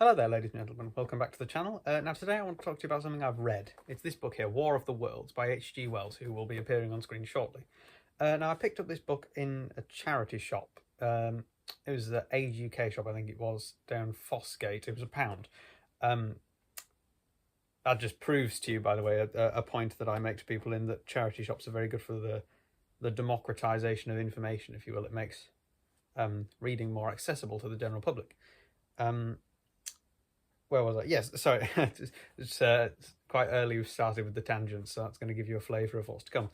Hello there, ladies and gentlemen. Welcome back to the channel. Now today I want to talk to you about something I've read. It's this book here, War of the Worlds by H.G. Wells, who will be appearing on screen shortly. Now I picked up this book in a charity shop. It was the Age UK shop, I think it was, down Fossgate. It was £1. That just proves to you, by the way, a point that I make to people in that charity shops are very good for the democratisation of information, if you will. It makes reading more accessible to the general public. Where was I? Yes, sorry. it's quite early. We've started with the tangents, so that's going to give you a flavour of what's to come.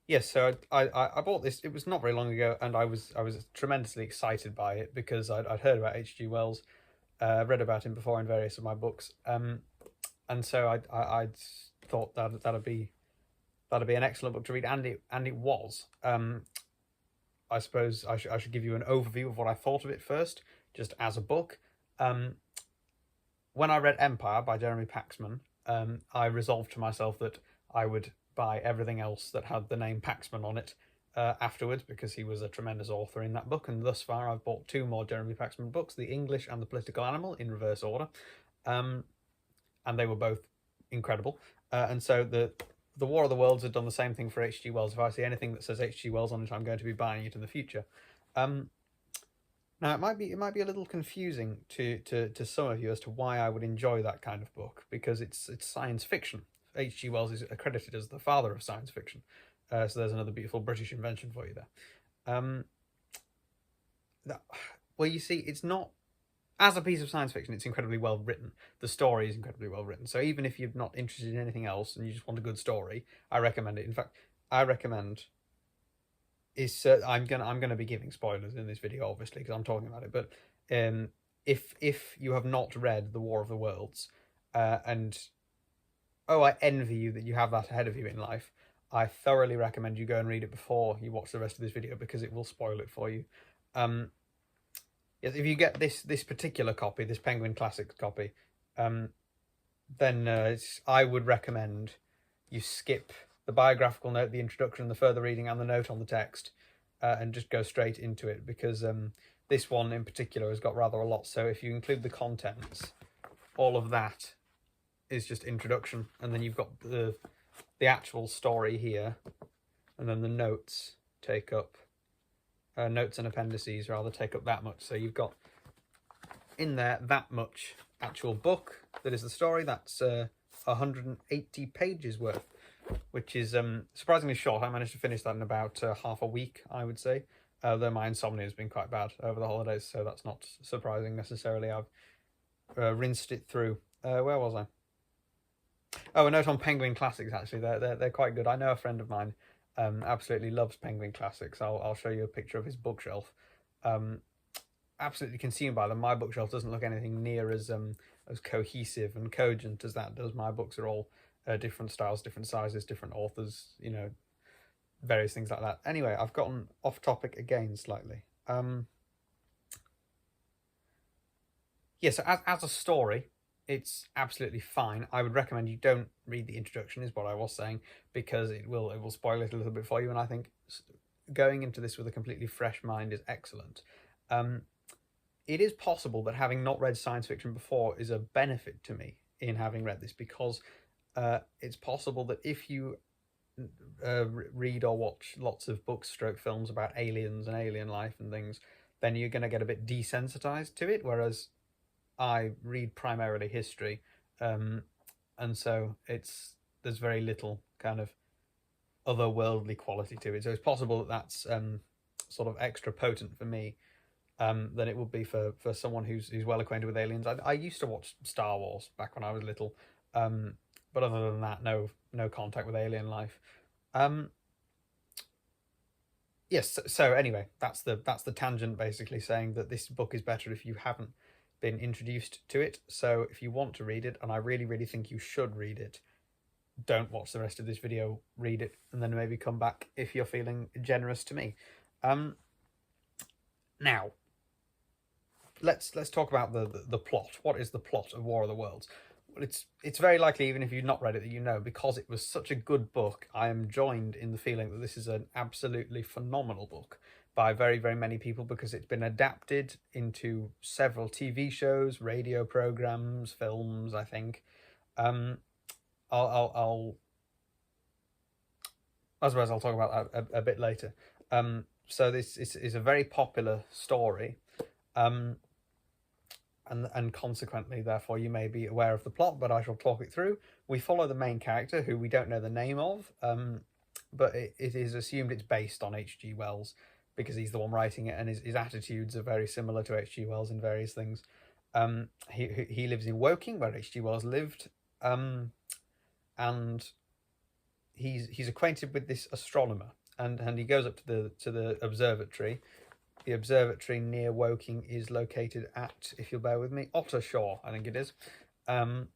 Yes, so I bought this. It was not very long ago, and I was tremendously excited by it because I'd heard about H.G. Wells, read about him before in various of my books, and so I thought that'd be an excellent book to read, and it was. I suppose I should give you an overview of what I thought of it first, just as a book. When I read Empire by Jeremy Paxman, I resolved to myself that I would buy everything else that had the name Paxman on it afterwards, because he was a tremendous author in that book. And thus far, I've bought 2 more Jeremy Paxman books, The English and The Political Animal, in reverse order. And they were both incredible. And so the War of the Worlds had done the same thing for H.G. Wells. If I see anything that says H.G. Wells on it, I'm going to be buying it in the future. Now, it might be a little confusing to some of you as to why I would enjoy that kind of book, because it's science fiction. H.G. Wells is accredited as the father of science fiction, so there's another beautiful British invention for you there. Well, you see, it's not, as a piece of science fiction, it's incredibly well written. The story is incredibly well written. So even if you're not interested in anything else and you just want a good story, I recommend it. In fact, I recommend I'm gonna be giving spoilers in this video, obviously, because I'm talking about it. But if you have not read The War of the Worlds, and I envy you that you have that ahead of you in life, I thoroughly recommend you go and read it before you watch the rest of this video, because it will spoil it for you. Yes, if you get this particular copy, this Penguin Classics copy, then I would recommend you skip the biographical note, the introduction, the further reading, and the note on the text, and just go straight into it, because this one in particular has got rather a lot. So if you include the contents, all of that is just introduction, and then you've got the actual story here, and then the notes take up, notes and appendices rather, take up that much. So you've got in there that much actual book that is the story. That's 180 pages worth, which is surprisingly short. I managed to finish that in about half a week, I would say, though my insomnia has been quite bad over the holidays, so that's not surprising necessarily. I've rinsed it through. Where was I? Oh, a note on Penguin Classics, actually. They're quite good. I know a friend of mine absolutely loves Penguin Classics. I'll show you a picture of his bookshelf. Absolutely consumed by them. My bookshelf doesn't look anything near as cohesive and cogent as that does. My books are all different styles, different sizes, different authors, you know, various things like that. Anyway, I've gotten off topic again slightly. So as a story, it's absolutely fine. I would recommend you don't read the introduction, is what I was saying, because it will spoil it a little bit for you. And I think going into this with a completely fresh mind is excellent. It is possible that having not read science fiction before is a benefit to me in having read this, because it's possible that if you read or watch lots of books stroke films about aliens and alien life and things, then you're going to get a bit desensitized to it, whereas I read primarily history, and so there's very little kind of otherworldly quality to it. So it's possible that that's sort of extra potent for me than it would be for someone who's well acquainted with aliens. I used to watch Star Wars back when I was little, but other than that, no contact with alien life. Yes. So anyway, that's the tangent, basically saying that this book is better if you haven't been introduced to it. So if you want to read it, and I really think you should read it, don't watch the rest of this video, read it, and then maybe come back if you're feeling generous to me. Now, let's talk about the plot. What is the plot of War of the Worlds? Well, it's very likely, even if you've not read it, that you know, because it was such a good book. I am joined in the feeling that this is an absolutely phenomenal book, by very, very many people because it's been adapted into several TV shows, radio programs, films, I think. I'll I suppose I'll talk about that a bit later. So this is a very popular story, and consequently, therefore, you may be aware of the plot, but I shall talk it through. We follow the main character, who we don't know the name of, but it is assumed it's based on H.G. Wells because he's the one writing it, and his attitudes are very similar to H.G. Wells in various things. He lives in Woking, where H.G. Wells lived, and he's acquainted with this astronomer, and he goes up to the observatory. The observatory near Woking is located at, if you'll bear with me, Ottershaw, I think it is. And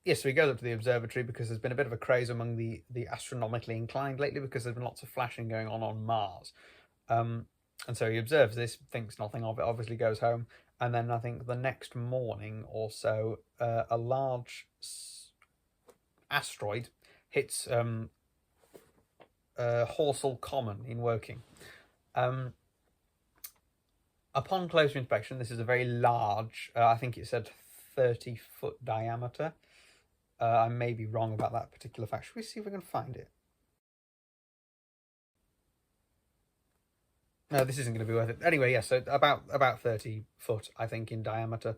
yes, so he goes up to the observatory because there's been a bit of a craze among the astronomically inclined lately because there's been lots of flashing going on Mars. And so he observes this, thinks nothing of it, obviously goes home. And then I think the next morning or so, a large asteroid hits Horsell Common in Woking. Upon closer inspection, this is a very large, I think it said 30-foot diameter. I may be wrong about that particular fact. Should we see if we can find it? No, this isn't going to be worth it. Anyway, yes, so about 30 foot, I think, in diameter.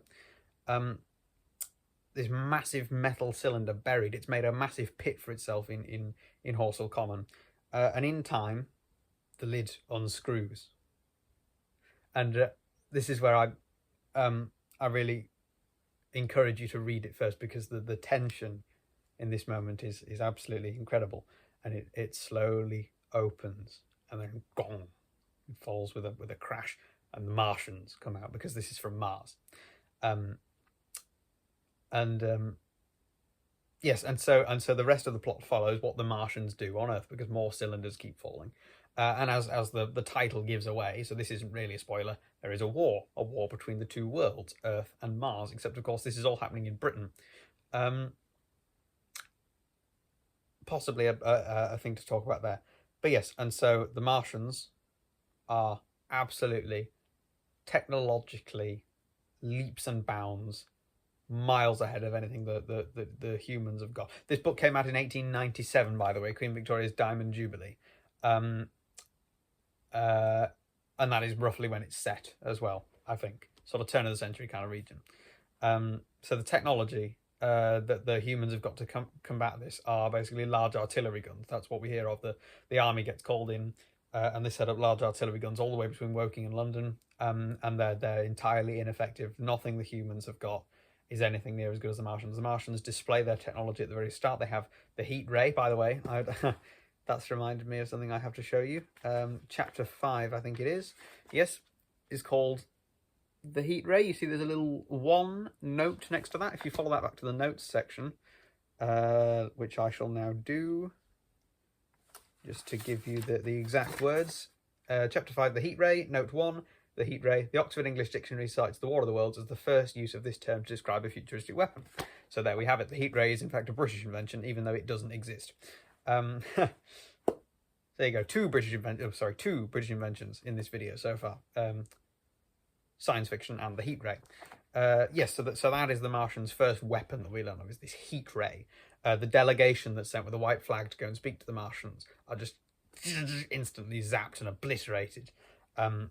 This massive metal cylinder buried. It's made a massive pit for itself in Horsell Common. And in time, the lid unscrews. And this is where I really encourage you to read it first, because the tension in this moment is absolutely incredible. And it slowly opens and then gong, it falls with a crash, and the Martians come out because this is from Mars. Yes, and so the rest of the plot follows what the Martians do on Earth, because more cylinders keep falling. And as the title gives away, so this isn't really a spoiler, there is a war between the two worlds, Earth and Mars, except of course this is all happening in Britain. Possibly a thing to talk about there. But yes, and so the Martians are absolutely, technologically, leaps and bounds, miles ahead of anything the humans have got. This book came out in 1897, by the way, Queen Victoria's Diamond Jubilee. And that is roughly when it's set as well, I think. Sort of turn of the century kind of region. So the technology that the humans have got to combat this are basically large artillery guns. That's what we hear of. The army gets called in, and they set up large artillery guns all the way between Woking and London, and they're entirely ineffective. Nothing the humans have got is anything near as good as the Martians. The Martians display their technology at the very start. They have the heat ray, by the way. That's reminded me of something I have to show you. Chapter 5, I think it is. Yes, is called the heat ray. You see there's a little 1 note next to that. If you follow that back to the notes section, which I shall now do, just to give you the exact words. Chapter 5, the heat ray, note 1, the heat ray. The Oxford English Dictionary cites the War of the Worlds as the first use of this term to describe a futuristic weapon. So there we have it. The heat ray is in fact a British invention, even though it doesn't exist. There you go. Two British inventions in this video so far. Science fiction and the heat ray. Yes, so that is the Martians' first weapon that we learn of, is this heat ray. The delegation that's sent with a white flag to go and speak to the Martians are just instantly zapped and obliterated. And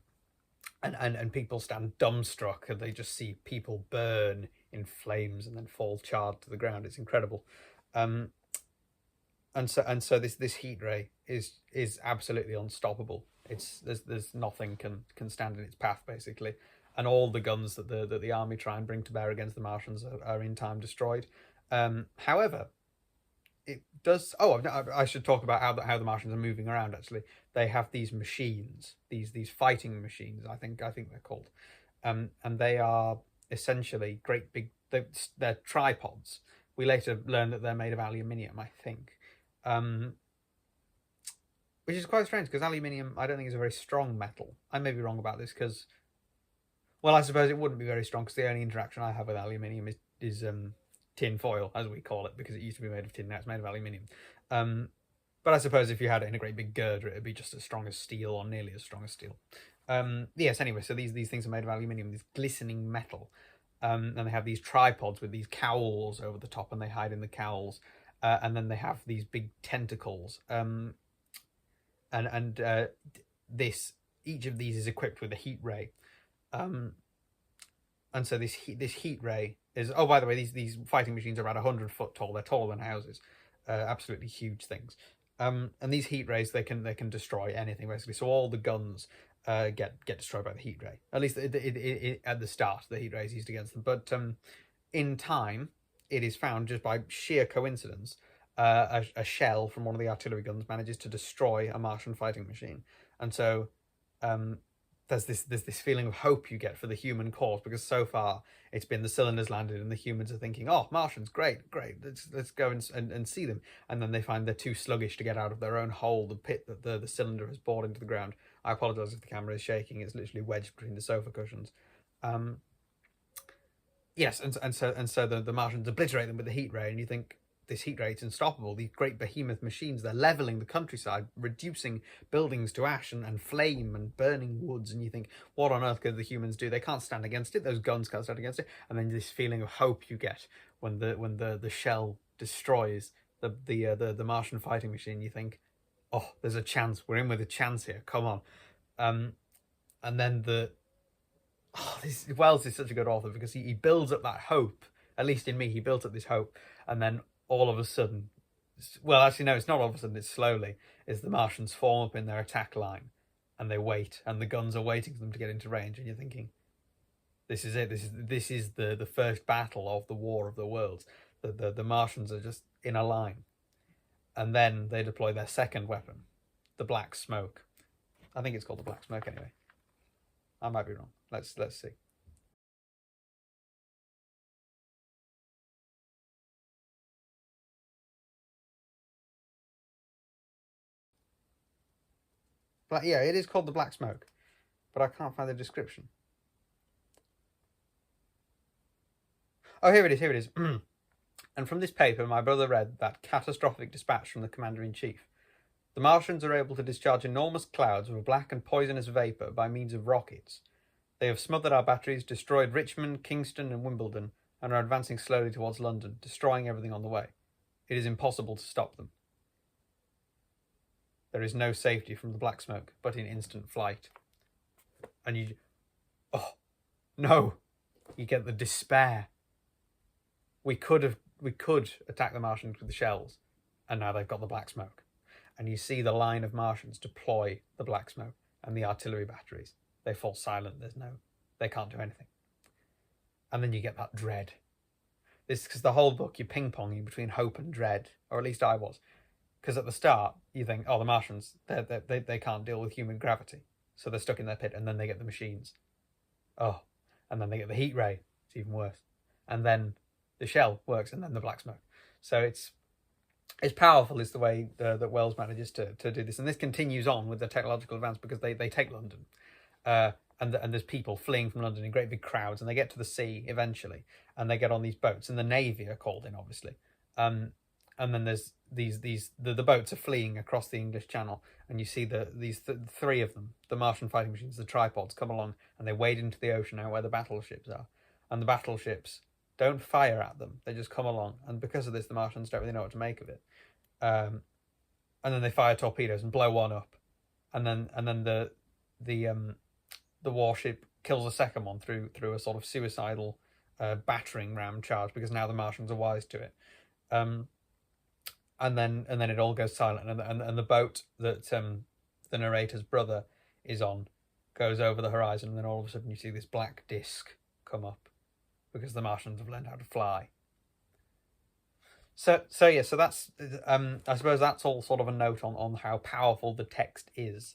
people stand dumbstruck, and they just see people burn in flames and then fall charred to the ground. It's incredible. And so this heat ray is absolutely unstoppable. There's nothing can stand in its path, basically. And all the guns that the army try and bring to bear against the Martians are in time destroyed. However, it does. Oh, I should talk about how the Martians are moving around. Actually, they have these machines, these fighting machines. I think they're called, and they are essentially great big. They're tripods. We later learn that they're made of aluminium, I think, which is quite strange because aluminium, I don't think, is a very strong metal. I may be wrong about this because, well, I suppose it wouldn't be very strong because the only interaction I have with aluminium is tin foil, as we call it, because it used to be made of tin, now it's made of aluminium. But But I suppose if you had it in a great big girder, it'd be just as strong as steel, or nearly as strong as steel. Yes, anyway, so these things are made of aluminium, this glistening metal. And they have these tripods with these cowls over the top, and they hide in the cowls. And then they have these big tentacles. And this each of these is equipped with a heat ray. And so this heat ray is, oh, by the way, these fighting machines are about 100 foot tall. They're taller than houses, absolutely huge things. And these heat rays, they can destroy anything basically. So all the guns get destroyed by the heat ray. At least at the start, the heat rays used against them. But in time, it is found just by sheer coincidence, a shell from one of the artillery guns manages to destroy a Martian fighting machine, and so there's this feeling of hope you get for the human cause, because so far it's been the cylinders landed and the humans are thinking, oh, Martians, great, let's go and see them, and then they find they're too sluggish to get out of their own hole, the pit that the cylinder has bored into the ground. I apologize if the camera is shaking; it's literally wedged between the sofa cushions. Yes, and so the Martians obliterate them with the heat ray, and you think, this heat ray is unstoppable. These great behemoth machines, they're leveling the countryside, reducing buildings to ash and flame and burning woods. And you think, what on earth could the humans do? They can't stand against it. Those guns can't stand against it. And then this feeling of hope you get when the shell destroys the Martian fighting machine. You think, oh, there's a chance. We're in with a chance here. Come on. And then Wells is such a good author, because he builds up that hope. At least in me, he built up this hope, and then all of a sudden, well, actually no, it's not all of a sudden, it's slowly, is the Martians form up in their attack line, and they wait, and the guns are waiting for them to get into range, and you're thinking, this is it, this is the first battle of the War of the Worlds. The Martians are just in a line, and then they deploy their second weapon, the black smoke. I think it's called the black smoke anyway. I might be wrong. Let's see. But yeah, it is called the black smoke, but I can't find the description. Oh, here it is. And from this paper, my brother read that catastrophic dispatch from the Commander-in-Chief. The Martians are able to discharge enormous clouds of a black and poisonous vapour by means of rockets. They have smothered our batteries, destroyed Richmond, Kingston and Wimbledon, and are advancing slowly towards London, destroying everything on the way. It is impossible to stop them. There is no safety from the black smoke, but in instant flight. And you... oh, no! You get the despair. We could attack the Martians with the shells, and now they've got the black smoke. And you see the line of Martians deploy the black smoke and the artillery batteries. They fall silent. They can't do anything. And then you get that dread. This is because the whole book you're ping-ponging between hope and dread, or at least I was. Because at the start, you think, oh, the Martians, they can't deal with human gravity. So they're stuck in their pit, and then they get the machines. Oh, and then they get the heat ray. It's even worse. And then the shell works, and then the black smoke. So it's powerful, is the way that Wells manages to do this. And this continues on with the technological advance, because they take London. And there's people fleeing from London in great big crowds, and they get to the sea eventually, and they get on these boats, and the Navy are called in, obviously. And then there's the boats are fleeing across the English Channel, and you see these three of them, the Martian fighting machines, the tripods, come along, and they wade into the ocean out where the battleships are, and the battleships don't fire at them; they just come along, and because of this, the Martians don't really know what to make of it. And then they fire torpedoes and blow one up, and then the warship kills a second one through a sort of suicidal battering ram charge, because now the Martians are wise to it. And then it all goes silent, and the boat that the narrator's brother is on goes over the horizon, and then all of a sudden you see this black disc come up, because the Martians have learned how to fly. So that's I suppose that's all sort of a note on how powerful the text is.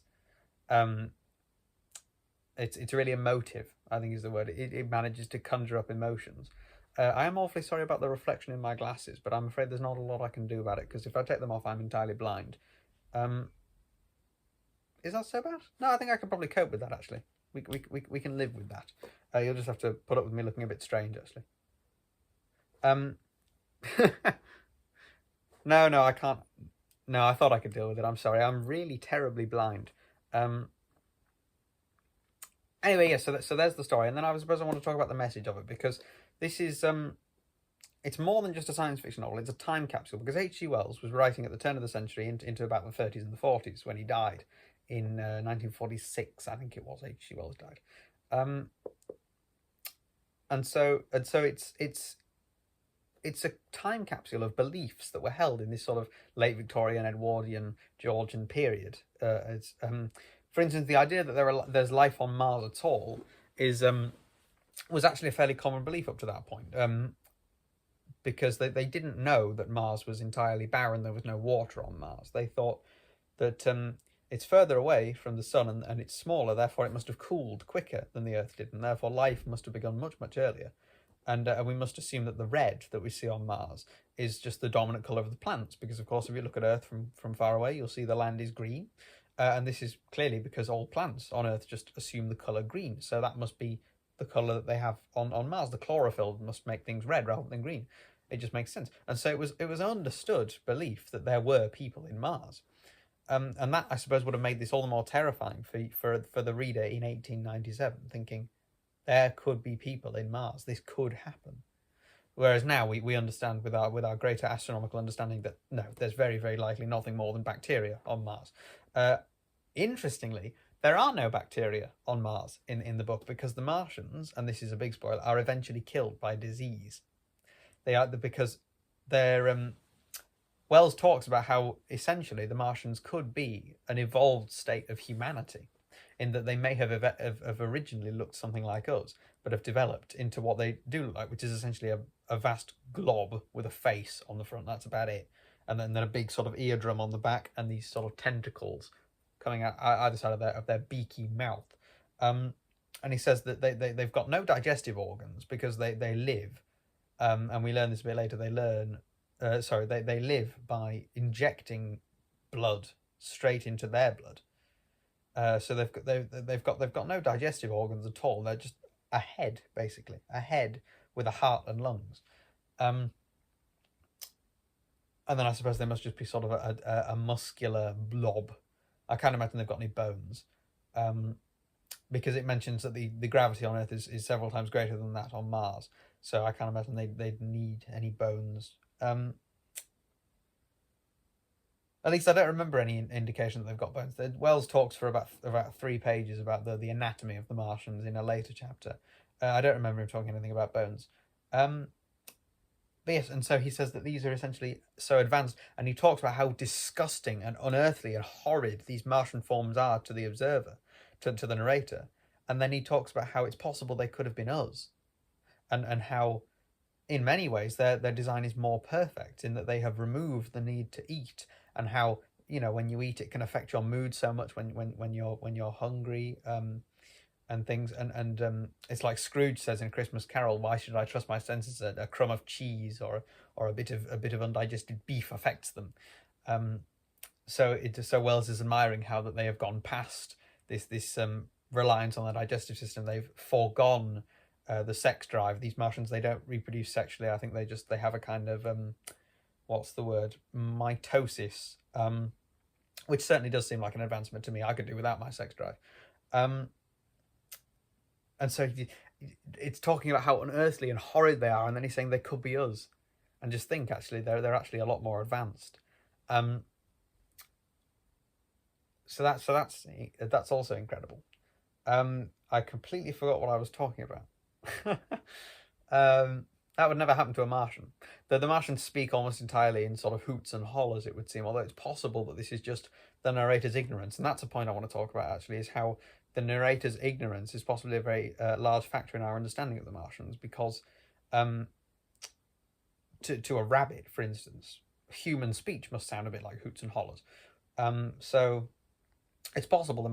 It's really emotive, I think is the word. It manages to conjure up emotions. I am awfully sorry about the reflection in my glasses, but I'm afraid there's not a lot I can do about it, because if I take them off, I'm entirely blind. Is that so bad? No, I think I can probably cope with that, actually. We can live with that. You'll just have to put up with me looking a bit strange, actually. No, I can't. No, I thought I could deal with it. I'm sorry. I'm really terribly blind. Um, anyway, yeah. So there's the story, and then I suppose I want to talk about the message of it because this is it's more than just a science fiction novel. It's a time capsule because H.G. Wells was writing at the turn of the century into about the 30s and the 40s when he died in 1946. I think it was H.G. Wells died, and so it's a time capsule of beliefs that were held in this sort of late Victorian, Edwardian, Georgian period. For instance, the idea that there's life on Mars at all is was actually a fairly common belief up to that point. Because they didn't know that Mars was entirely barren, there was no water on Mars. They thought that it's further away from the sun and it's smaller, therefore it must have cooled quicker than the Earth did, and therefore life must have begun much, much earlier. And we must assume that the red that we see on Mars is just the dominant colour of the plants, because of course if you look at Earth from far away, you'll see the land is green. And this is clearly because all plants on Earth just assume the colour green. So that must be the colour that they have on Mars. The chlorophyll must make things red rather than green. It just makes sense. And so it was understood belief that there were people in Mars. And that, I suppose, would have made this all the more terrifying for the reader in 1897, thinking, there could be people in Mars. This could happen. Whereas now we understand with our greater astronomical understanding that no, there's very, very likely nothing more than bacteria on Mars. Interestingly, there are no bacteria on Mars in the book because the Martians, and this is a big spoiler, are eventually killed by disease. They are because they're Wells talks about how essentially the Martians could be an evolved state of humanity, in that they may have originally looked something like us, but have developed into what they do look like, which is essentially a vast glob with a face on the front. That's about it. And then a big sort of eardrum on the back, and these sort of tentacles coming out either side of their beaky mouth. And he says that they've got no digestive organs because they live, and we learn this a bit later. They live by injecting blood straight into their blood. So they've got no digestive organs at all. They're just a head, basically, a head with a heart and lungs. And then I suppose they must just be sort of a muscular blob. I can't imagine they've got any bones, because it mentions that the gravity on Earth is several times greater than that on Mars. So I can't imagine they'd need any bones. At least I don't remember any indication that they've got bones. Wells talks for about 3 pages about the anatomy of the Martians in a later chapter. I don't remember him talking anything about bones. But yes, and so he says that these are essentially so advanced, and he talks about how disgusting and unearthly and horrid these Martian forms are to the observer, to the narrator. And then he talks about how it's possible they could have been us, and how in many ways their design is more perfect in that they have removed the need to eat, and how, you know, when you eat it can affect your mood so much when you're hungry, and things, and it's like Scrooge says in Christmas Carol, why should I trust my senses? A crumb of cheese or a bit of undigested beef affects them. So Wells is admiring how that they have gone past this reliance on the digestive system. They've foregone the sex drive. These Martians, they don't reproduce sexually. I think they have a kind of what's the word, mitosis, which certainly does seem like an advancement to me. I could do without my sex drive. And so it's talking about how unearthly and horrid they are, and then he's saying they could be us. And just think, actually, they're actually a lot more advanced. So that's also incredible. I completely forgot what I was talking about. That would never happen to a Martian. The Martians speak almost entirely in sort of hoots and hollers, it would seem, although it's possible that this is just the narrator's ignorance. And that's a point I want to talk about, actually, is how the narrator's ignorance is possibly a very large factor in our understanding of the Martians, because to a rabbit, for instance, human speech must sound a bit like hoots and hollers. So it's possible the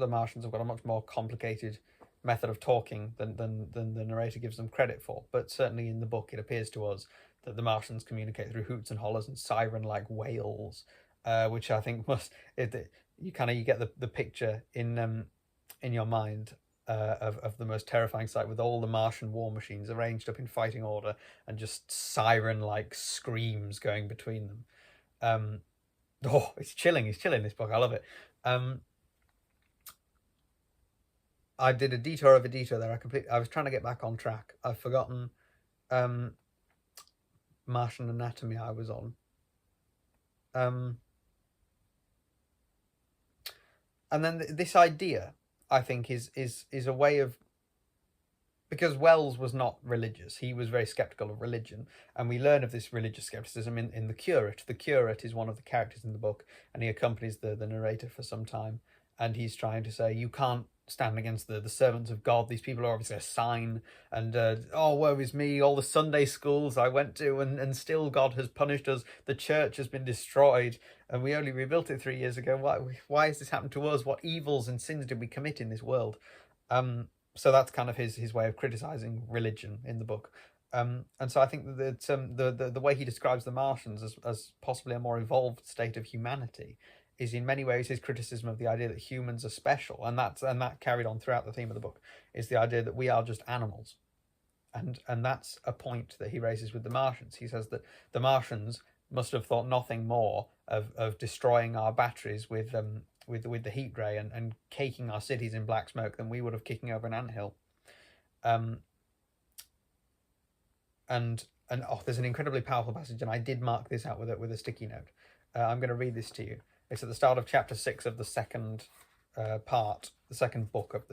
Martians have got a much more complicated method of talking than the narrator gives them credit for. But certainly in the book, it appears to us that the Martians communicate through hoots and hollers and siren-like wails, which I think you get the picture in your mind of the most terrifying sight, with all the Martian war machines arranged up in fighting order and just siren-like screams going between them. Oh, it's chilling. It's chilling, this book. I love it. I did a detour of a detour there. I was trying to get back on track. I've forgotten Martian Anatomy I was on. And then this idea, I think, is a way of, because Wells was not religious, he was very skeptical of religion, and we learn of this religious skepticism in The Curate. The Curate is one of the characters in the book, and he accompanies the narrator for some time, and he's trying to say, you can't stand against the servants of God. These people are obviously a sign, and oh, woe is me, all the Sunday schools I went to, and still God has punished us. The church has been destroyed, and we only rebuilt it 3 years ago. Why has this happened to us? What evils and sins did we commit in this world? So that's kind of his way of criticizing religion in the book. And so I think that the way he describes the Martians as possibly a more evolved state of humanity is in many ways his criticism of the idea that humans are special, and that carried on throughout the theme of the book, is the idea that we are just animals. And that's a point that he raises with the Martians. He says that the Martians must have thought nothing more of destroying our batteries with the heat ray and caking our cities in black smoke than we would have kicking over an anthill. And there's an incredibly powerful passage, and I did mark this out with a sticky note. I'm going to read this to you. It's at the start of chapter 6 of the second part, the second book of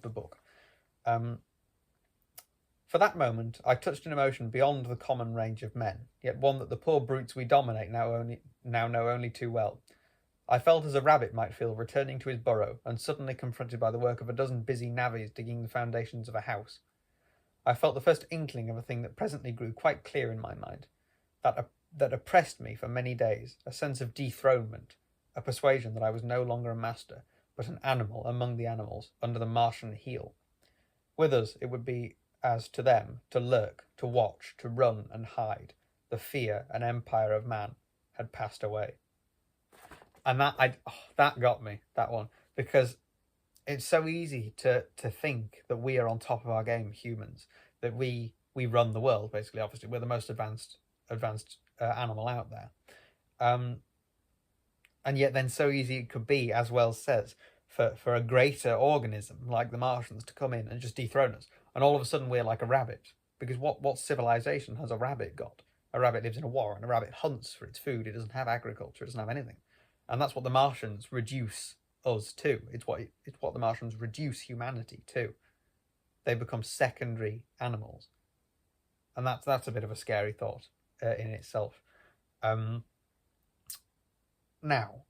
the book. For that moment, I touched an emotion beyond the common range of men, yet one that the poor brutes we dominate now know only too well. I felt as a rabbit might feel returning to his burrow and suddenly confronted by the work of a dozen busy navvies digging the foundations of a house. I felt the first inkling of a thing that presently grew quite clear in my mind, that oppressed me for many days, a sense of dethronement, a persuasion that I was no longer a master, but an animal among the animals, under the Martian heel. With us, it would be as to them to lurk, to watch, to run and hide. The fear and empire of man had passed away. And that got me, that one, because it's so easy to think that we are on top of our game, humans, that we run the world, basically. Obviously, we're the most advanced animal out there. And yet then so easy it could be, as Wells says, for a greater organism like the Martians to come in and just dethrone us. And all of a sudden we're like a rabbit. Because what civilization has a rabbit got? A rabbit lives in a warren. A rabbit hunts for its food. It doesn't have agriculture. It doesn't have anything. And that's what the Martians reduce us to. It's what the Martians reduce humanity to. They become secondary animals. And that's a bit of a scary thought in itself. Now,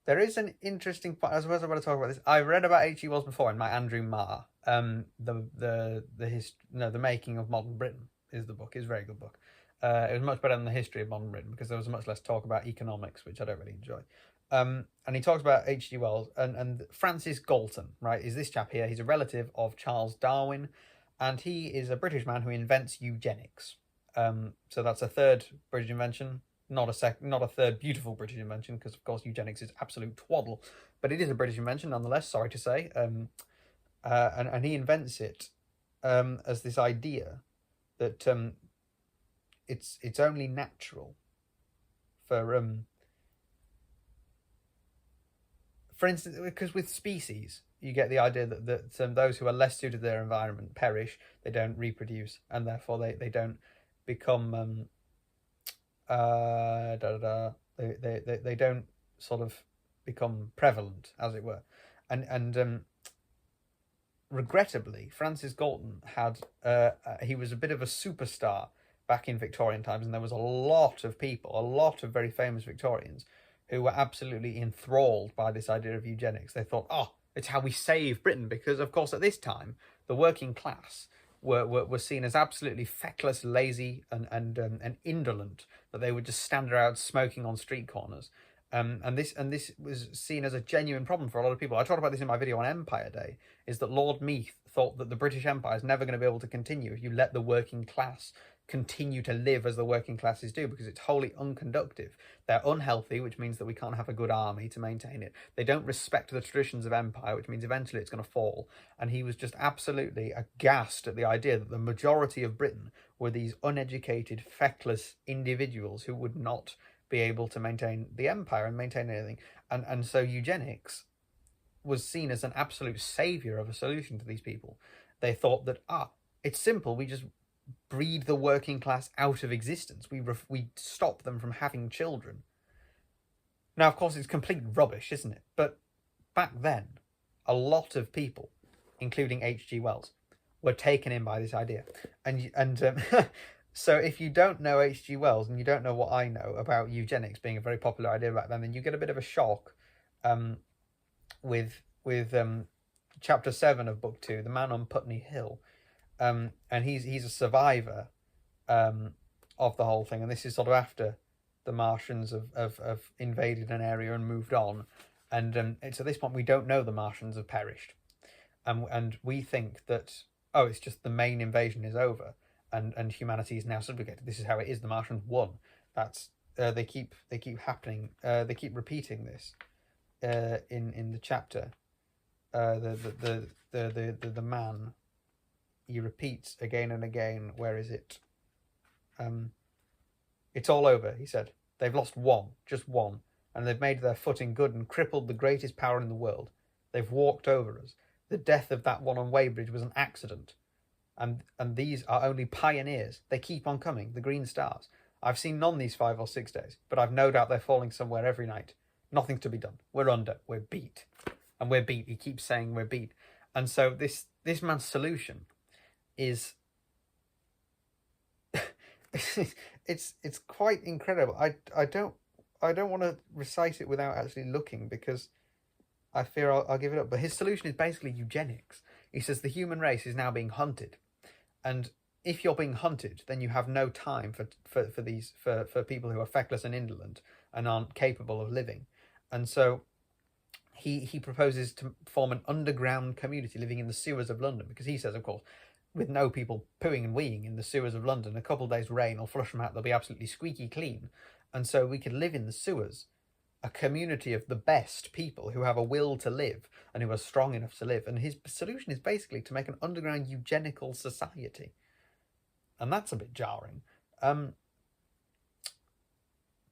there is an interesting part. I suppose I want to talk about this. I've read about H.G. Wells before in my Andrew Marr. The Making of Modern Britain is the book. It's a very good book. It was much better than the History of Modern Britain because there was much less talk about economics, which I don't really enjoy. And he talks about H.G. Wells and Francis Galton, right, is this chap here. He's a relative of Charles Darwin, and he is a British man who invents eugenics. So that's a third British invention, not a third beautiful British invention, because of course eugenics is absolute twaddle, but it is a British invention nonetheless, sorry to say. And he invents it as this idea that it's only natural for instance, because with species, you get the idea that those who are less suited to their environment perish, they don't reproduce, and therefore they don't become they don't sort of become prevalent, as it were. And regrettably, Francis Galton he was a bit of a superstar back in Victorian times, and there was a lot of very famous Victorians who were absolutely enthralled by this idea of eugenics. They thought, oh, it's how we save Britain, because of course at this time the working class were seen as absolutely feckless, lazy, and indolent, that they would just stand around smoking on street corners. And this was seen as a genuine problem for a lot of people. I talked about this in my video on Empire Day, is that Lord Meath thought that the British Empire is never going to be able to continue if you let the working class continue to live as the working classes do, because it's wholly unconductive. They're unhealthy, which means that we can't have a good army to maintain it. They don't respect the traditions of empire, which means eventually it's going to fall. And he was just absolutely aghast at the idea that the majority of Britain were these uneducated, feckless individuals who would not be able to maintain the empire and maintain anything. And so eugenics was seen as an absolute savior of a solution to these people. They thought that, it's simple, we just breed the working class out of existence. We stop them from having children. Now, of course, it's complete rubbish, isn't it? But back then, a lot of people, including H.G. Wells, were taken in by this idea. And so if you don't know H.G. Wells and you don't know what I know about eugenics being a very popular idea back then you get a bit of a shock with chapter 7 of book 2, The Man on Putney Hill. And he's a survivor of the whole thing, and this is sort of after the Martians have invaded an area and moved on, and it's at this point we don't know the Martians have perished, and we think that it's just the main invasion is over, and humanity is now subjugated. This is how it is. The Martians won. That's they keep happening. They keep repeating this in the chapter. The man. He repeats again and again, where is it? It's all over, he said. They've lost one, just one, and they've made their footing good and crippled the greatest power in the world. They've walked over us. The death of that one on Weybridge was an accident. And these are only pioneers. They keep on coming, the green stars. I've seen none these 5 or 6 days, but I've no doubt they're falling somewhere every night. Nothing to be done. We're under. We're beat. And we're beat. He keeps saying we're beat. And so this man's solution is it's quite incredible. I don't want to recite it without actually looking, because I fear I'll give it up. But his solution is basically eugenics. He says the human race is now being hunted, and if you're being hunted, then you have no time for people who are feckless and indolent and aren't capable of living. And so he proposes to form an underground community living in the sewers of London, because he says, of course, with no people pooing and weeing in the sewers of London, a couple of days' rain will flush them out. They'll be absolutely squeaky clean. And so we could live in the sewers, a community of the best people who have a will to live and who are strong enough to live. And his solution is basically to make an underground eugenical society. And that's a bit jarring. But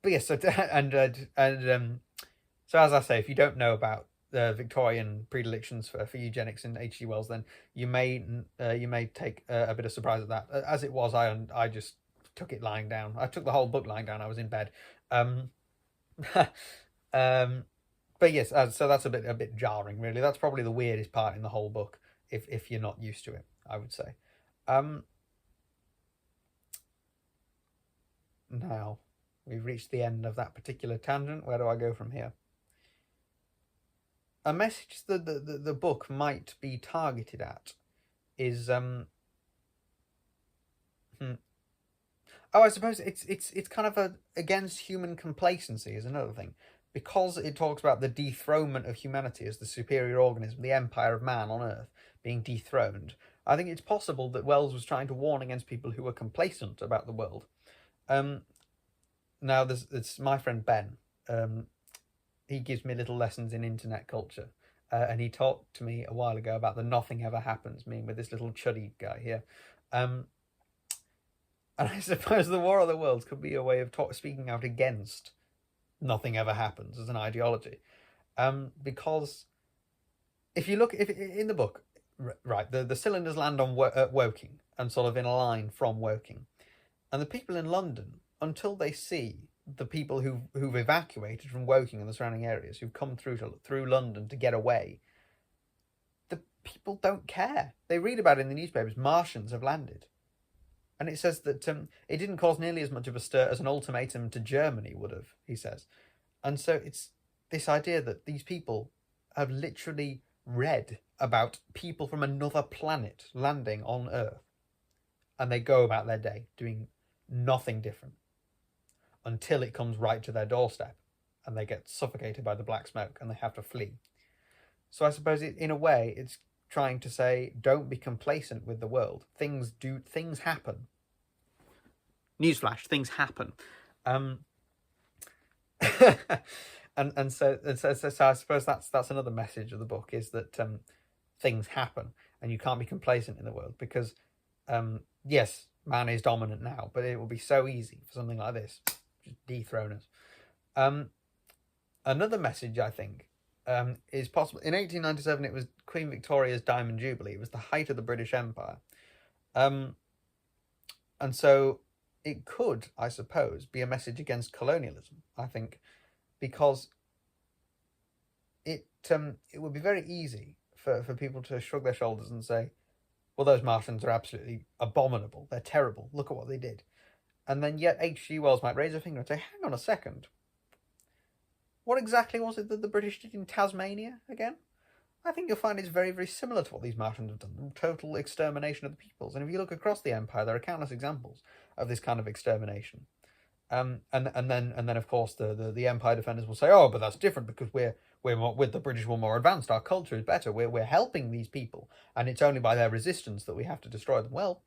yes, so as I say, if you don't know about the Victorian predilections for eugenics in H.G. Wells, then you may take a bit of surprise at that. As it was, I just took it lying down. I took the whole book lying down. I was in bed. But yes, so that's a bit jarring, really. That's probably the weirdest part in the whole book, if you're not used to it, I would say. Now we've reached the end of that particular tangent. Where do I go from here? A message that the book might be targeted at is I suppose it's kind of against human complacency is another thing, because it talks about the dethronement of humanity as the superior organism, the empire of man on Earth being dethroned. I think it's possible that Wells was trying to warn against people who were complacent about the world. Now it's my friend Ben. He gives me little lessons in internet culture, and he talked to me a while ago about the nothing ever happens meme with this little chuddy guy here. And I suppose the War of the Worlds could be a way of speaking out against nothing ever happens as an ideology, because if you look in the book, right, the cylinders land on Woking and sort of in a line from Woking, and the people in London, until they see the people who've evacuated from Woking and the surrounding areas, who've come through London to get away, the people don't care. They read about it in the newspapers. Martians have landed, and it says that it didn't cause nearly as much of a stir as an ultimatum to Germany would have. He says, and so it's this idea that these people have literally read about people from another planet landing on Earth, and they go about their day doing nothing different until it comes right to their doorstep and they get suffocated by the black smoke and they have to flee. So I suppose in a way it's trying to say, don't be complacent with the world. Things happen. Newsflash: things happen. Um, so I suppose that's another message of the book, is that things happen, and you can't be complacent in the world, because yes, man is dominant now, but it will be so easy for something like this just dethrone us. Another message, I think, is possible. In 1897, it was Queen Victoria's Diamond Jubilee. It was the height of the British Empire. And so it could, I suppose, be a message against colonialism, I think, because it would be very easy for people to shrug their shoulders and say, well, those Martians are absolutely abominable. They're terrible. Look at what they did. And then yet H.G. Wells might raise a finger and say, hang on a second. What exactly was it that the British did in Tasmania again? I think you'll find it's very, very similar to what these Martians have done. Total extermination of the peoples. And if you look across the empire, there are countless examples of this kind of extermination. And then of course the empire defenders will say, oh, but that's different because we're more, with the British, we're more advanced. Our culture is better. We're helping these people, and it's only by their resistance that we have to destroy them. Well,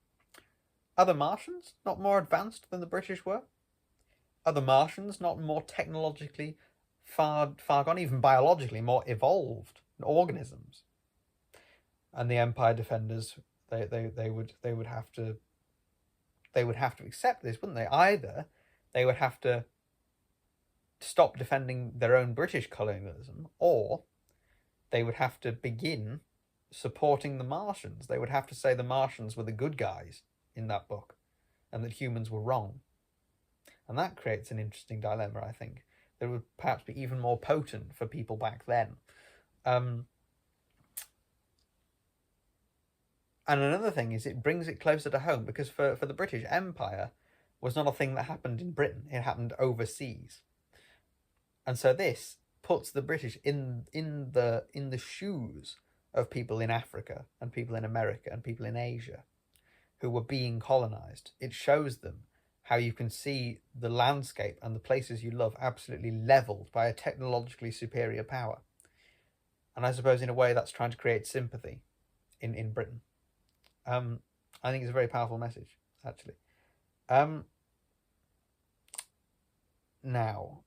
are the Martians not more advanced than the British were? Are the Martians not more technologically far gone, even biologically more evolved organisms? And the empire defenders, they would have to accept this, wouldn't they? Either they would have to stop defending their own British colonialism, or they would have to begin supporting the Martians. They would have to say the Martians were the good guys in that book and that humans were wrong. And that creates an interesting dilemma, I think, that would perhaps be even more potent for people back then. And another thing is it brings it closer to home, because for the British Empire was not a thing that happened in Britain. It happened overseas. And so this puts the British in the shoes of people in Africa and people in America and people in Asia who were being colonized. It shows them how you can see the landscape and the places you love absolutely leveled by a technologically superior power. And I suppose in a way that's trying to create sympathy in Britain. I think it's a very powerful message, actually. Now,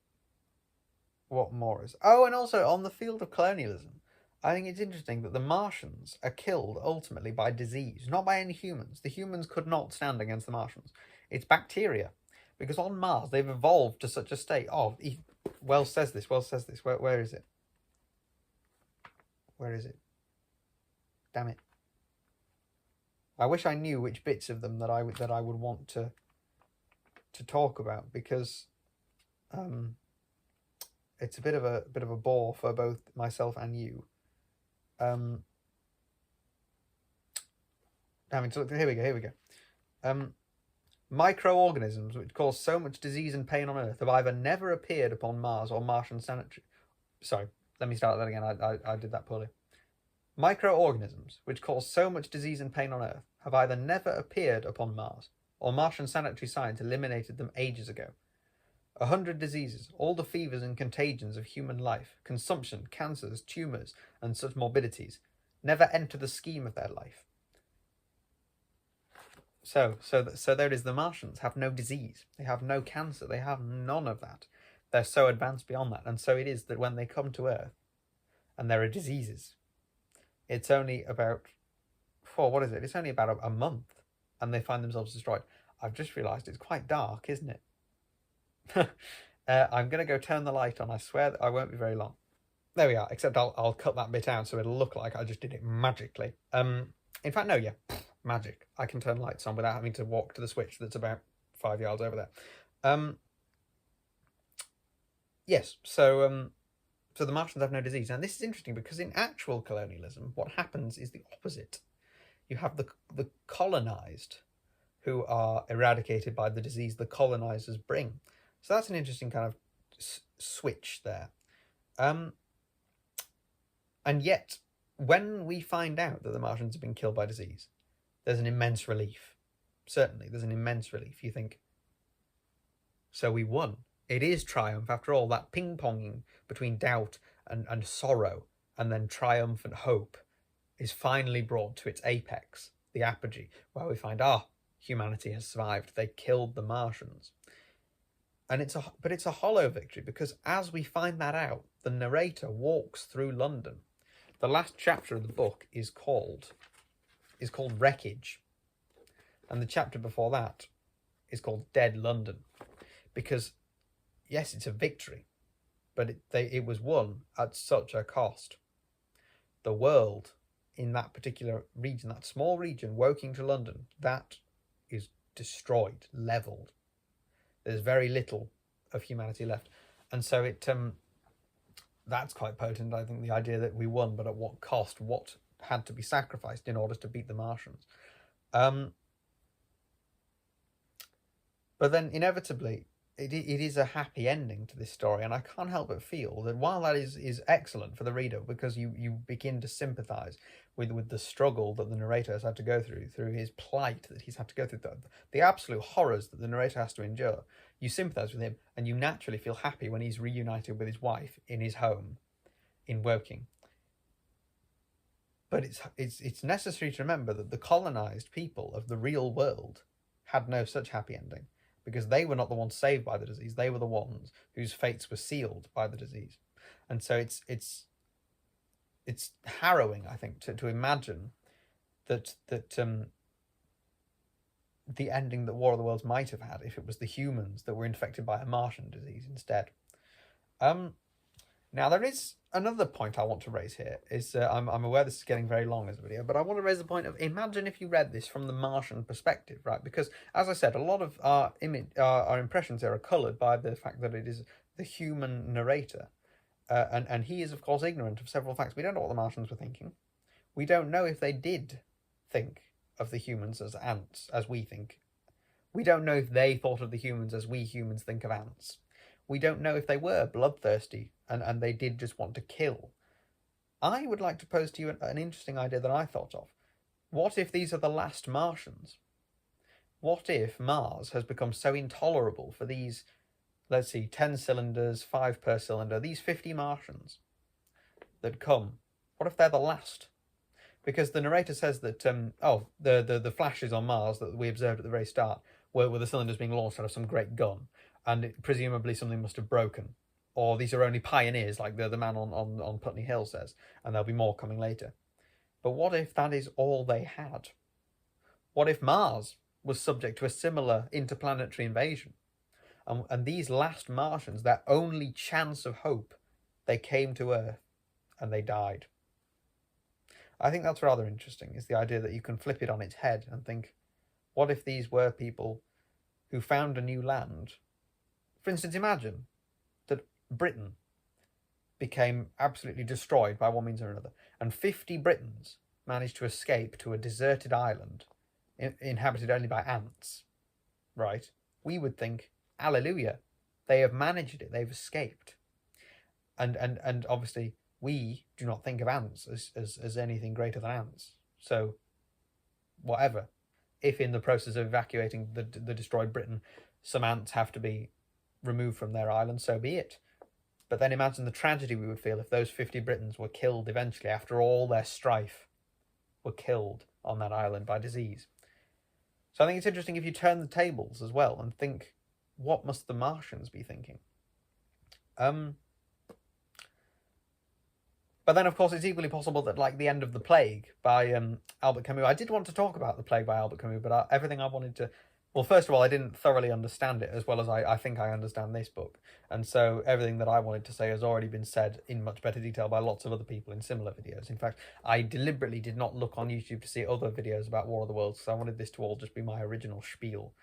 what more is... Oh, and also on the field of colonialism, I think it's interesting that the Martians are killed ultimately by disease, not by any humans. The humans could not stand against the Martians. It's bacteria, because on Mars they've evolved to such a state. Oh, Wells says this. Where is it? Where is it? Damn it! I wish I knew which bits of them that I would want to talk about, because it's a bit of a bore for both myself and you. Damn it! Here we go. Microorganisms which cause so much disease and pain on Earth have either never appeared upon Mars or Martian sanitary... Sorry, let me start that again. I did that poorly. Microorganisms which cause so much disease and pain on Earth have either never appeared upon Mars, or Martian sanitary science eliminated them ages ago. 100 diseases, all the fevers and contagions of human life, consumption, cancers, tumours, and such morbidities, never enter the scheme of their life. So there it is. The Martians have no disease. They have no cancer. They have none of that. They're so advanced beyond that. And so it is that when they come to Earth and there are diseases, it's only about... what is it? It's only about a month and they find themselves destroyed. I've just realised it's quite dark, isn't it? I'm going to go turn the light on. I swear that I won't be very long. There we are, except I'll cut that bit out so it'll look like I just did it magically. In fact, no, yeah, magic. I can turn lights on without having to walk to the switch that's about 5 yards over there. Yes, so the Martians have no disease. Now, this is interesting because in actual colonialism, what happens is the opposite. You have the colonized who are eradicated by the disease the colonizers bring. So that's an interesting kind of switch there. And yet, when we find out that the Martians have been killed by disease, there's an immense relief. Certainly, there's an immense relief. You think, so we won. It is triumph after all. That ping-ponging between doubt and sorrow, and then triumphant hope, is finally brought to its apex, the apogee, where we find, humanity has survived. They killed the Martians. And it's a hollow victory, because as we find that out, the narrator walks through London. The last chapter of the book is called Wreckage, and the chapter before that is called Dead London, because yes, it's a victory, but it was won at such a cost. The world in that particular region, that small region, Woking to London, that is destroyed, leveled. There's very little of humanity left, and so that's quite potent. I think the idea that we won, but at what cost? What had to be sacrificed in order to beat the Martians? But then inevitably, it is a happy ending to this story, and I can't help but feel that while that is excellent for the reader, because you begin to sympathise with the struggle that the narrator has had to go through his plight that he's had to go through, the absolute horrors that the narrator has to endure, you sympathise with him, and you naturally feel happy when he's reunited with his wife in his home in Woking. But it's necessary to remember that the colonised people of the real world had no such happy ending, because they were not the ones saved by the disease. They were the ones whose fates were sealed by the disease. And so it's harrowing, I think, to imagine that the ending that War of the Worlds might have had if it was the humans that were infected by a Martian disease instead. Now, there is another point I want to raise here. I'm aware this is getting very long as a video, but I want to raise the point of, imagine if you read this from the Martian perspective, right? Because, as I said, a lot of our impressions here are coloured by the fact that it is the human narrator. And he is, of course, ignorant of several facts. We don't know what the Martians were thinking. We don't know if they did think of the humans as ants, as we think. We don't know if they thought of the humans as we humans think of ants. We don't know if they were bloodthirsty and they did just want to kill. I would like to pose to you an interesting idea that I thought of. What if these are the last Martians? What if Mars has become so intolerable for these, let's see, 10 cylinders, 5 per cylinder, these 50 Martians that come? What if they're the last? Because the narrator says that, the flashes on Mars that we observed at the very start were the cylinders being launched out of some great gun, and presumably something must have broken. Or these are only pioneers, like the man on Putney Hill says, and there'll be more coming later. But what if that is all they had? What if Mars was subject to a similar interplanetary invasion? And these last Martians, their only chance of hope, they came to Earth and they died. I think that's rather interesting, is the idea that you can flip it on its head and think, what if these were people who found a new land? For instance, imagine that Britain became absolutely destroyed by one means or another, and 50 Britons managed to escape to a deserted island inhabited only by ants, right? We would think, hallelujah, they have managed it, they've escaped. And obviously, we do not think of ants as anything greater than ants. So, whatever. If in the process of evacuating the destroyed Britain, some ants have to be removed from their island, so be it. But then imagine the tragedy we would feel if those 50 Britons were killed eventually, after all their strife, were killed on that island by disease. So I think it's interesting if you turn the tables as well and think, what must the Martians be thinking? But then, of course, it's equally possible that, like The End of the Plague by Albert Camus, I did want to talk about The Plague by Albert Camus, but everything I wanted to... Well, first of all, I didn't thoroughly understand it as well as I think I understand this book. And so everything that I wanted to say has already been said in much better detail by lots of other people in similar videos. In fact, I deliberately did not look on YouTube to see other videos about War of the Worlds, because I wanted this to all just be my original spiel.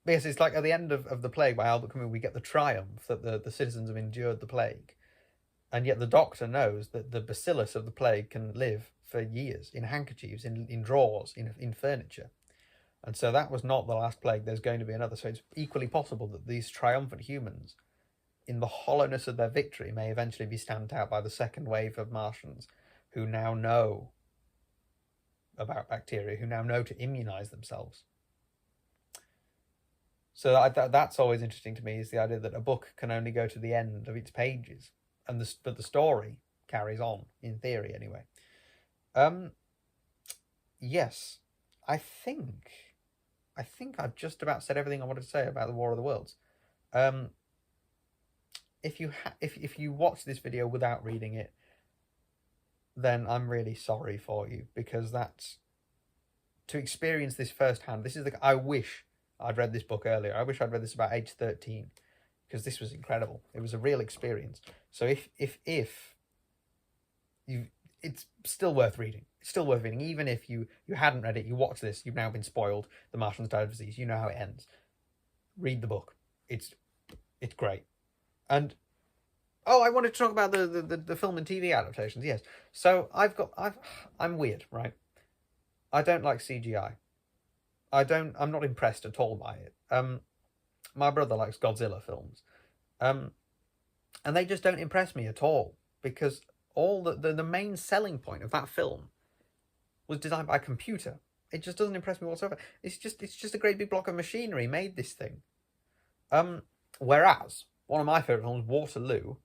Yes, it's like at the end of The Plague by Albert Camus, we get the triumph that the citizens have endured the plague. And yet the doctor knows that the bacillus of the plague can live for years in handkerchiefs, in drawers, in furniture. And so that was not the last plague. There's going to be another. So it's equally possible that these triumphant humans, in the hollowness of their victory, may eventually be stamped out by the second wave of Martians who now know about bacteria, who now know to immunize themselves. So that's always interesting to me, is the idea that a book can only go to the end of its pages, but the story carries on, in theory anyway. yes, I think I've just about said everything I wanted to say about the War of the Worlds. Um, if you watch this video without reading it, then I'm really sorry for you, because that's to experience this firsthand. This is I wish I'd read this book earlier. I wish I'd read this about age 13, because this was incredible. It was a real experience. So if you, it's still worth reading. It's still worth reading, even if you hadn't read it. You watch this, you've now been spoiled. The Martians died of disease. You know how it ends. Read the book. It's great. And oh, I wanted to talk about the film and TV adaptations. Yes. So I'm weird, right? I don't like CGI. I'm not impressed at all by it. My brother likes Godzilla films. And they just don't impress me at all, because all the main selling point of that film was designed by a computer. It just doesn't impress me whatsoever. It's just a great big block of machinery made this thing. Whereas one of my favourite films, Waterloo,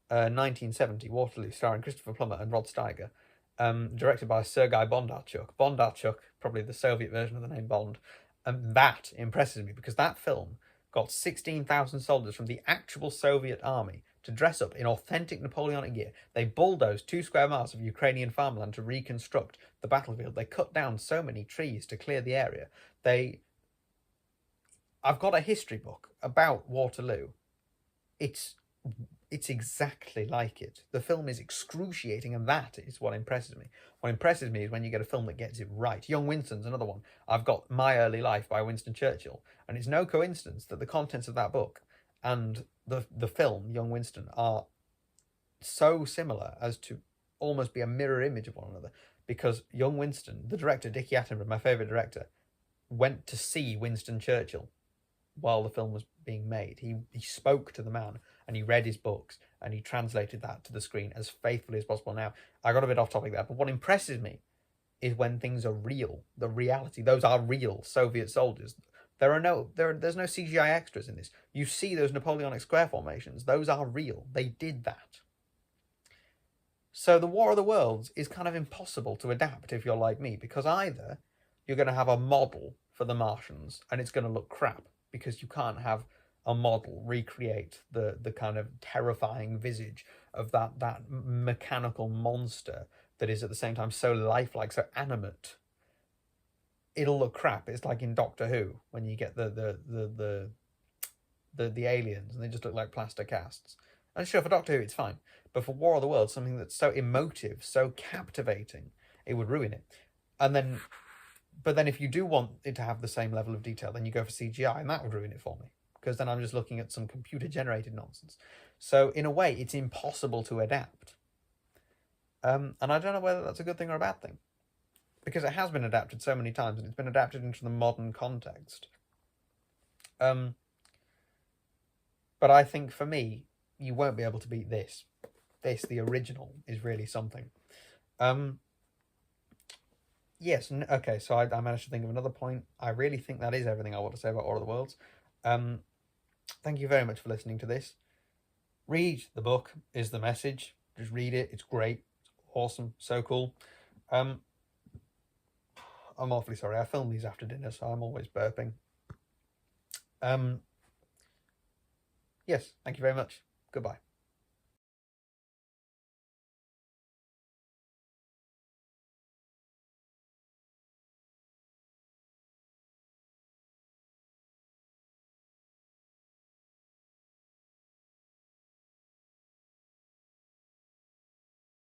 1970, Waterloo, starring Christopher Plummer and Rod Steiger, directed by Sergei Bondarchuk. Bondarchuk, probably the Soviet version of the name Bond. That impresses me, because that film got 16,000 soldiers from the actual Soviet army to dress up in authentic Napoleonic gear. They bulldozed 2 square miles of Ukrainian farmland to reconstruct the battlefield. They cut down so many trees to clear the area. I've got a history book about Waterloo. It's exactly like it. The film is excruciating, and that is what impresses me. What impresses me is when you get a film that gets it right. Young Winston's another one. I've got My Early Life by Winston Churchill, and it's no coincidence that the contents of that book and the film, Young Winston, are so similar as to almost be a mirror image of one another, because Young Winston, the director, Dickie Attenborough, my favourite director, went to see Winston Churchill while the film was being made. He spoke to the man, and he read his books, and he translated that to the screen as faithfully as possible. Now, I got a bit off topic there, but what impresses me is when things are real, the reality. Those are real Soviet soldiers. There's no CGI extras in this. You see those Napoleonic square formations. Those are real. They did that. So the War of the Worlds is kind of impossible to adapt if you're like me, because either you're going to have a model for the Martians and it's going to look crap, because you can't have a model recreate the kind of terrifying visage of that mechanical monster that is at the same time so lifelike, so animate. It'll look crap. It's like in Doctor Who, when you get the aliens and they just look like plaster casts. And sure, for Doctor Who it's fine, but for War of the Worlds, something that's so emotive, so captivating, it would ruin it. But then if you do want it to have the same level of detail, then you go for CGI, and that would ruin it for me, because then I'm just looking at some computer-generated nonsense. So in a way, it's impossible to adapt. And I don't know whether that's a good thing or a bad thing, because it has been adapted so many times, and it's been adapted into the modern context. But I think for me, you won't be able to beat this. The original, is really something. Yes, okay, so I managed to think of another point. I really think that is everything I want to say about War of the Worlds. Thank you very much for listening to this. Read the book is the message. Just read it. It's great. It's awesome. So cool. I'm awfully sorry. I film these after dinner, so I'm always burping. Yes, thank you very much. Goodbye.